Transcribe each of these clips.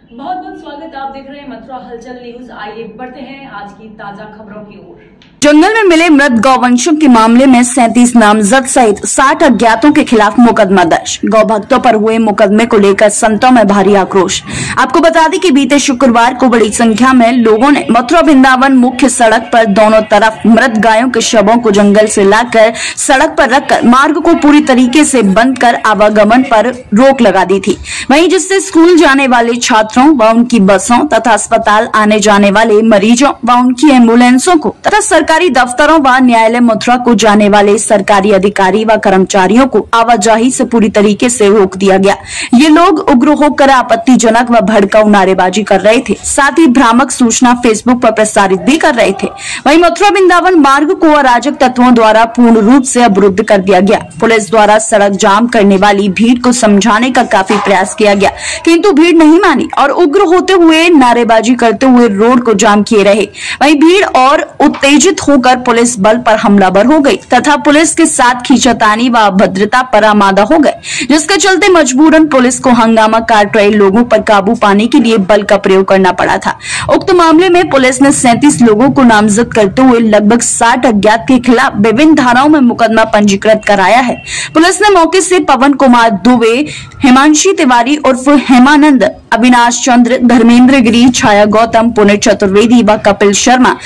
बहुत बहुत स्वागत। आप देख रहे हैं मथुरा हलचल न्यूज। आइए बढ़ते हैं आज की ताजा खबरों की ओर। जंगल में मिले मृत गौवंशों के मामले में 37 नामजद सहित 60 अज्ञातों के खिलाफ मुकदमा दर्ज। गौ भक्तों पर हुए मुकदमे को लेकर संतों में भारी आक्रोश। आपको बता दें कि बीते शुक्रवार को बड़ी संख्या में लोगों ने मथुरा वृंदावन मुख्य सड़क पर दोनों तरफ मृत गायों के शवों को जंगल से लाकर सड़क पर रखकर मार्ग को पूरी तरीके से बंद कर आवागमन पर रोक लगा दी थी। वहीं जिससे स्कूल जाने वाले छात्रों व उनकी बसों तथा अस्पताल आने जाने वाले मरीजों व उनकी एम्बुलेंसों को तथा सरकारी दफ्तरों व न्यायालय मथुरा को जाने वाले सरकारी अधिकारी व कर्मचारियों को आवाजाही से पूरी तरीके से रोक दिया गया। ये लोग उग्र होकर आपत्तिजनक व भड़काऊ नारेबाजी कर रहे थे, साथ ही भ्रामक सूचना फेसबुक पर प्रसारित भी कर रहे थे। वहीं मथुरा वृंदावन मार्ग को अराजक तत्वों द्वारा पूर्ण रूप से अवरुद्ध कर दिया गया। पुलिस द्वारा सड़क जाम करने वाली भीड़ को समझाने का काफी प्रयास किया गया, किंतु भीड़ नहीं मानी और उग्र होते हुए नारेबाजी करते हुए रोड को जाम किए रहे। वहीं भीड़ और उत्तेजित होकर पुलिस बल पर हमलावर हो गई तथा पुलिस के साथ खींचातानी व अभद्रता पर आमादा हो गए, जिसके चलते मजबूरन पुलिस को हंगामा काट रहे लोगों पर काबू पाने के लिए बल का प्रयोग करना पड़ा था। उक्त मामले में पुलिस ने 37 लोगों को नामजद करते हुए लगभग 60 अज्ञात के खिलाफ विभिन्न धाराओं में मुकदमा पंजीकृत कराया है। पुलिस ने मौके से पवन कुमार दुबे, हिमांशी तिवारी उर्फ हेमानंद, अविनाश चंद्र, धर्मेंद्र गिरी, छाया गौतम, पुनित चतुर्वेदी व कपिल शर्मा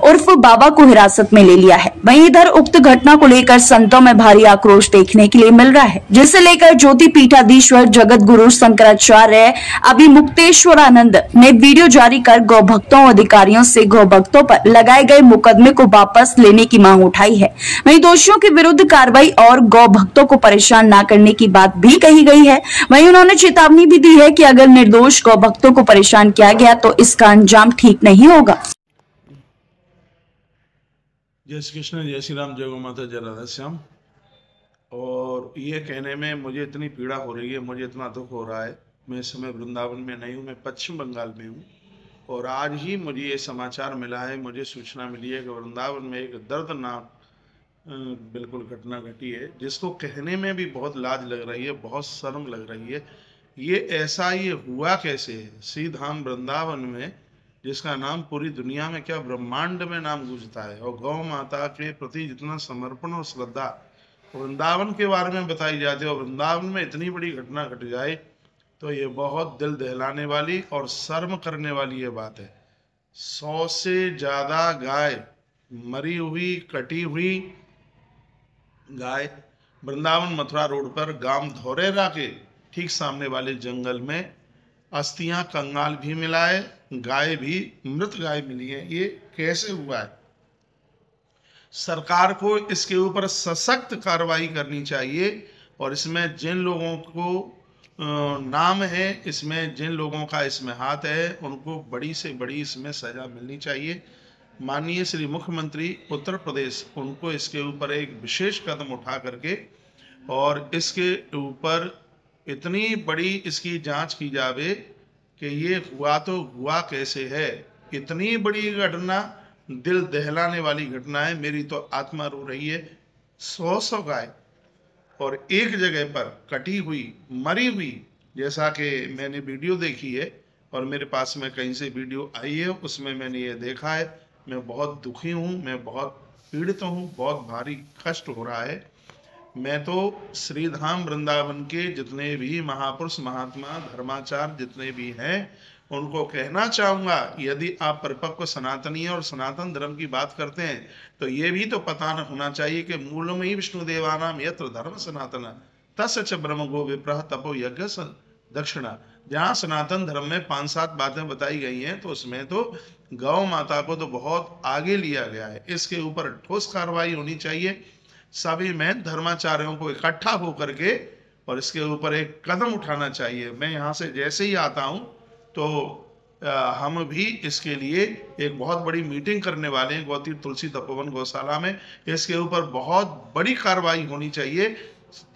उर्फ बाबा को हिरासत में ले लिया है। वहीं इधर उक्त घटना को लेकर संतों में भारी आक्रोश देखने के लिए मिल रहा है, जिसे लेकर ज्योति पीठाधीश्वर जगत गुरु शंकराचार्य अभिमुक्तेश्वरानंद ने वीडियो जारी कर गौ भक्तों और अधिकारियों से गौ भक्तों पर लगाए गए मुकदमे को वापस लेने की मांग उठाई है। वहीं दोषियों के विरुद्ध कार्रवाई और गौ भक्तों को परेशान न करने की बात भी कही गई है। वहीं उन्होंने चेतावनी भी दी है कि अगर निर्दोष गौ भक्तों को परेशान किया गया तो इसका अंजाम ठीक नहीं होगा। जय श्री कृष्ण, जय श्री राम, जय गौ माता, जय राधा श्याम। और ये कहने में मुझे इतनी पीड़ा हो रही है, मुझे इतना दुख हो रहा है। मैं इस समय वृंदावन में नहीं हूँ, मैं पश्चिम बंगाल में हूँ। और आज ही मुझे ये समाचार मिला है, मुझे सूचना मिली है कि वृंदावन में एक दर्दनाक बिल्कुल घटना घटी है, जिसको कहने में भी बहुत लाज लग रही है, बहुत शर्म लग रही है। ये हुआ कैसे है? श्री धाम वृंदावन में, जिसका नाम पूरी दुनिया में क्या ब्रह्मांड में नाम गूंजता है, और गौ माता के प्रति जितना समर्पण और श्रद्धा वृंदावन के बारे में बताई जाती है, और वृंदावन में इतनी बड़ी घटना घट जाए तो ये बहुत दिल दहलाने वाली और शर्म करने वाली ये बात है। 100 से ज्यादा गाय, मरी हुई कटी हुई गाय वृंदावन मथुरा रोड पर गांव धौरेरा के ठीक सामने वाले जंगल में, अस्थियां कंगाल भी मिला है, गाय भी मृत गाय मिली है। ये कैसे हुआ है? सरकार को इसके ऊपर सशक्त कार्रवाई करनी चाहिए, और इसमें जिन लोगों को नाम है, इसमें जिन लोगों का इसमें हाथ है, उनको बड़ी से बड़ी इसमें सजा मिलनी चाहिए। माननीय श्री मुख्यमंत्री उत्तर प्रदेश, उनको इसके ऊपर एक विशेष कदम उठा करके और इसके ऊपर इतनी बड़ी इसकी जांच की जावे कि ये हुआ तो हुआ कैसे है। इतनी बड़ी घटना, दिल दहलाने वाली घटना है। मेरी तो आत्मा रो रही है। 100 गाय और एक जगह पर कटी हुई, मरी हुई, जैसा कि मैंने वीडियो देखी है और मेरे पास में कहीं से वीडियो आई है, उसमें मैंने ये देखा है। मैं बहुत दुखी हूँ, मैं बहुत पीड़ित हूँ, बहुत भारी कष्ट हो रहा है। मैं तो श्रीधाम वृंदावन के जितने भी महापुरुष, महात्मा, धर्माचार्य जितने भी हैं, उनको कहना चाहूँगा, यदि आप परिपक्व सनातनी और सनातन धर्म की बात करते हैं तो ये भी तो पता होना चाहिए कि मूलम ही विष्णुदेवानाम यत्र धर्म सनातन तस्य च ब्रह्म गो विप्रह तपो यज्ञ दक्षिणा। जहाँ सनातन धर्म में 5-7 बातें बताई गई हैं, तो उसमें तो गौ माता को तो बहुत आगे लिया गया है। इसके ऊपर ठोस कार्रवाई होनी चाहिए। सभी में धर्माचार्यों को इकट्ठा होकर के और इसके ऊपर एक कदम उठाना चाहिए। मैं यहाँ से जैसे ही आता हूँ तो हम भी इसके लिए एक बहुत बड़ी मीटिंग करने वाले हैं गौती तुलसी तपोवन गौशाला में। इसके ऊपर बहुत बड़ी कार्रवाई होनी चाहिए,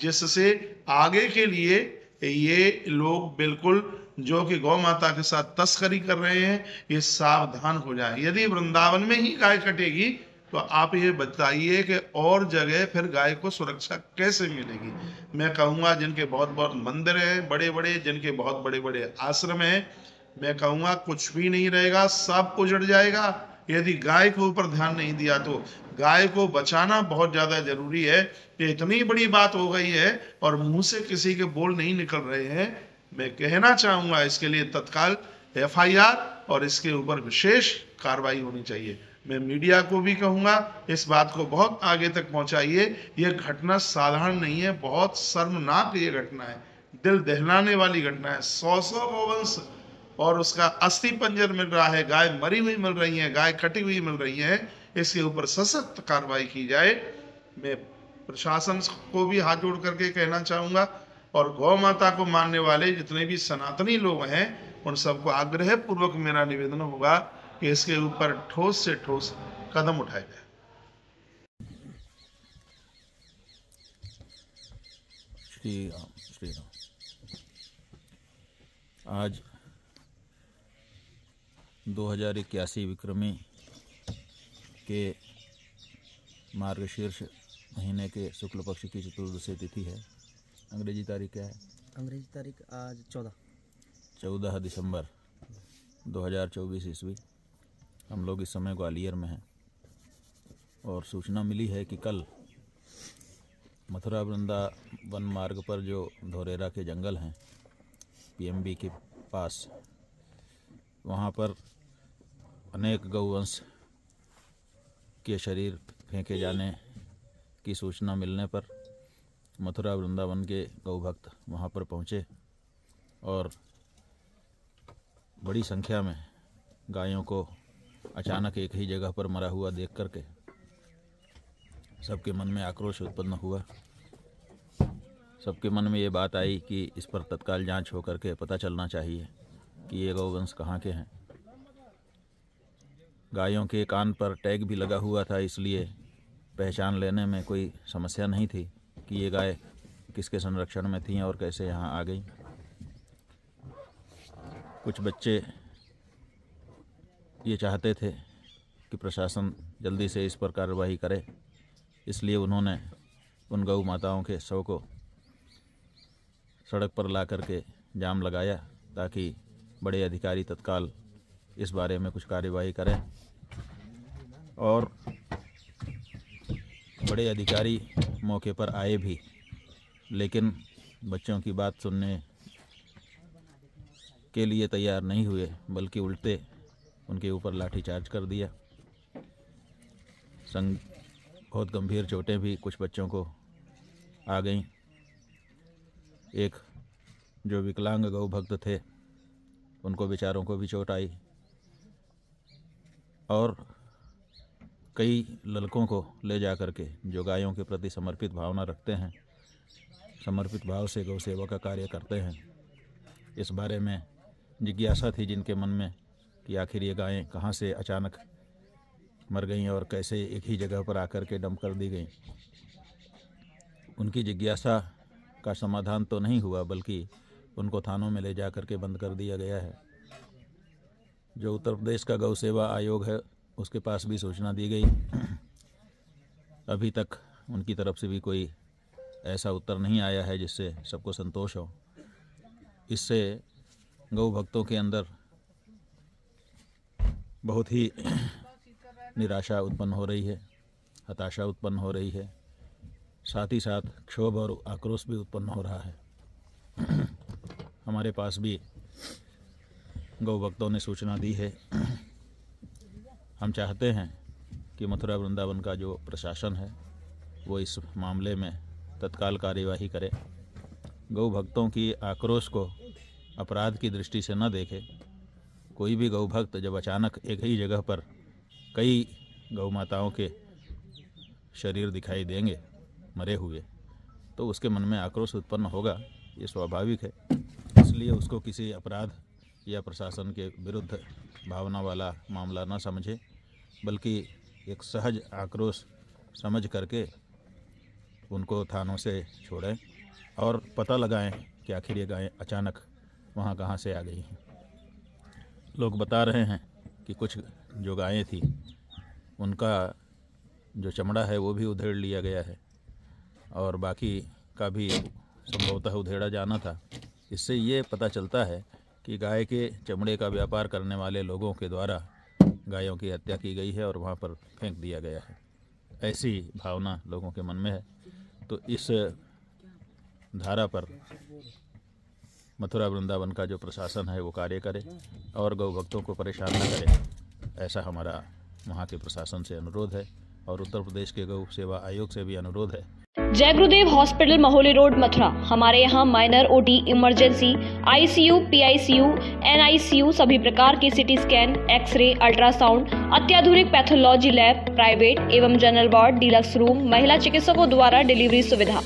जिससे आगे के लिए ये लोग बिल्कुल जो कि गौ माता के साथ तस्करी कर रहे हैं, ये सावधान हो जाए। यदि वृंदावन में ही गाय कटेगी तो आप ये बताइए कि और जगह फिर गाय को सुरक्षा कैसे मिलेगी। मैं कहूँगा जिनके बहुत बहुत मंदिर हैं बड़े बड़े, जिनके बहुत बड़े बड़े आश्रम हैं, मैं कहूँगा कुछ भी नहीं रहेगा, सब उजड़ जाएगा यदि गाय के ऊपर ध्यान नहीं दिया तो। गाय को बचाना बहुत ज़्यादा जरूरी है। ये इतनी बड़ी बात हो गई है और मुंह से किसी के बोल नहीं निकल रहे हैं। मैं कहना चाहूँगा इसके लिए तत्काल FIR और इसके ऊपर विशेष कार्रवाई होनी चाहिए। मैं मीडिया को भी कहूँगा इस बात को बहुत आगे तक पहुँचाइए। यह घटना साधारण नहीं है, बहुत शर्मनाक ये घटना है, दिल दहलाने वाली घटना है। 100 गोवंश और उसका अस्थि पंजर मिल रहा है, गाय मरी हुई मिल रही है, गाय कटी हुई मिल रही है। इसके ऊपर सशक्त कार्रवाई की जाए। मैं प्रशासन को भी हाथ जोड़ करके कहना चाहूँगा और गौ माता को मानने वाले जितने भी सनातनी लोग हैं उन सबको आग्रह पूर्वक मेरा निवेदन होगा कि इसके ऊपर ठोस से ठोस कदम उठाए जाए। श्री राम श्री राम। आज 2081 विक्रमी के मार्गशीर्ष महीने के शुक्ल पक्ष की चतुर्दशी तिथि है। अंग्रेजी तारीख क्या है? अंग्रेजी तारीख आज 14 दिसंबर 2024 ईस्वी। हम लोग इस समय ग्वालियर में हैं और सूचना मिली है कि कल मथुरा वृंदावन मार्ग पर जो धोरेरा के जंगल हैं PMB के पास, वहाँ पर अनेक गौवंश के शरीर फेंके जाने की सूचना मिलने पर मथुरा वृंदावन के गौ भक्त वहाँ पर पहुँचे और बड़ी संख्या में गायों को अचानक एक ही जगह पर मरा हुआ देख करके सबके मन में आक्रोश उत्पन्न हुआ। सबके मन में ये बात आई कि इस पर तत्काल जांच हो करके पता चलना चाहिए कि ये गौवंश कहाँ के हैं। गायों के कान पर टैग भी लगा हुआ था, इसलिए पहचान लेने में कोई समस्या नहीं थी कि ये गाय किसके संरक्षण में थी और कैसे यहाँ आ गई। कुछ बच्चे ये चाहते थे कि प्रशासन जल्दी से इस पर कार्रवाई करे, इसलिए उन्होंने उन गौ माताओं के शव को सड़क पर ला करके जाम लगाया ताकि बड़े अधिकारी तत्काल इस बारे में कुछ कार्रवाई करें। और बड़े अधिकारी मौके पर आए भी, लेकिन बच्चों की बात सुनने के लिए तैयार नहीं हुए, बल्कि उल्टे उनके ऊपर लाठीचार्ज कर दिया। बहुत गंभीर चोटें भी कुछ बच्चों को आ गईं। एक जो विकलांग गौ भक्त थे उनको बेचारों को भी चोट आई और कई लड़कों को ले जा करके जो गायों के प्रति समर्पित भावना रखते हैं, समर्पित भाव से गौ सेवा का कार्य करते हैं, इस बारे में जिज्ञासा थी जिनके मन में कि आखिर ये गायें कहाँ से अचानक मर गईं और कैसे एक ही जगह पर आकर के डंप कर दी गईं। उनकी जिज्ञासा का समाधान तो नहीं हुआ, बल्कि उनको थानों में ले जा कर के बंद कर दिया गया है। जो उत्तर प्रदेश का गौ सेवा आयोग है उसके पास भी सूचना दी गई। अभी तक उनकी तरफ से भी कोई ऐसा उत्तर नहीं आया है जिससे सबको संतोष हो। इससे गौ भक्तों के अंदर बहुत ही निराशा उत्पन्न हो रही है, हताशा उत्पन्न हो रही है, साथ ही साथ क्षोभ और आक्रोश भी उत्पन्न हो रहा है। हमारे पास भी गौ भक्तों ने सूचना दी है। हम चाहते हैं कि मथुरा वृंदावन का जो प्रशासन है वो इस मामले में तत्काल कार्यवाही करे। गौ भक्तों की आक्रोश को अपराध की दृष्टि से न देखे। कोई भी गौ भक्त जब अचानक एक ही जगह पर कई गौ माताओं के शरीर दिखाई देंगे मरे हुए, तो उसके मन में आक्रोश उत्पन्न होगा, ये स्वाभाविक है। इसलिए उसको किसी अपराध या प्रशासन के विरुद्ध भावना वाला मामला न समझे, बल्कि एक सहज आक्रोश समझ करके उनको थानों से छोड़ें और पता लगाएं कि आखिर ये गायें अचानक वहाँ कहाँ से आ गई हैं। लोग बता रहे हैं कि कुछ जो गायें थी उनका जो चमड़ा है वो भी उधेड़ लिया गया है और बाकी का भी संभवतः उधेड़ा जाना था। इससे ये पता चलता है कि गाय के चमड़े का व्यापार करने वाले लोगों के द्वारा गायों की हत्या की गई है और वहाँ पर फेंक दिया गया है। ऐसी भावना लोगों के मन में है। तो इस धारा पर मथुरा वृंदावन का जो प्रशासन है वो कार्य करे और गौ भक्तों को परेशान न करे, ऐसा हमारा वहाँ के प्रशासन से अनुरोध है और उत्तर प्रदेश के गौ सेवा आयोग से भी अनुरोध है। जय गुरुदेव हॉस्पिटल महोली रोड मथुरा। हमारे यहाँ minor OT, emergency, ICU, PICU, NICU, सभी प्रकार की सिटी स्कैन, एक्सरे, अल्ट्रासाउंड, अत्याधुनिक पैथोलॉजी लैब, प्राइवेट एवं जनरल वार्ड, डीलक्स रूम, महिला चिकित्सकों द्वारा डिलीवरी सुविधा,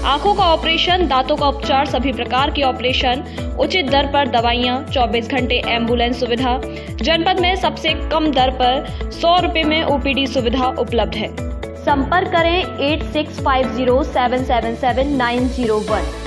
आंखों का ऑपरेशन, दांतों का उपचार, सभी प्रकार की ऑपरेशन, उचित दर पर दवाइयाँ, 24 घंटे एम्बुलेंस सुविधा। जनपद में सबसे कम दर पर 100 रुपए में ओपीडी सुविधा उपलब्ध है। संपर्क करें 8650777901।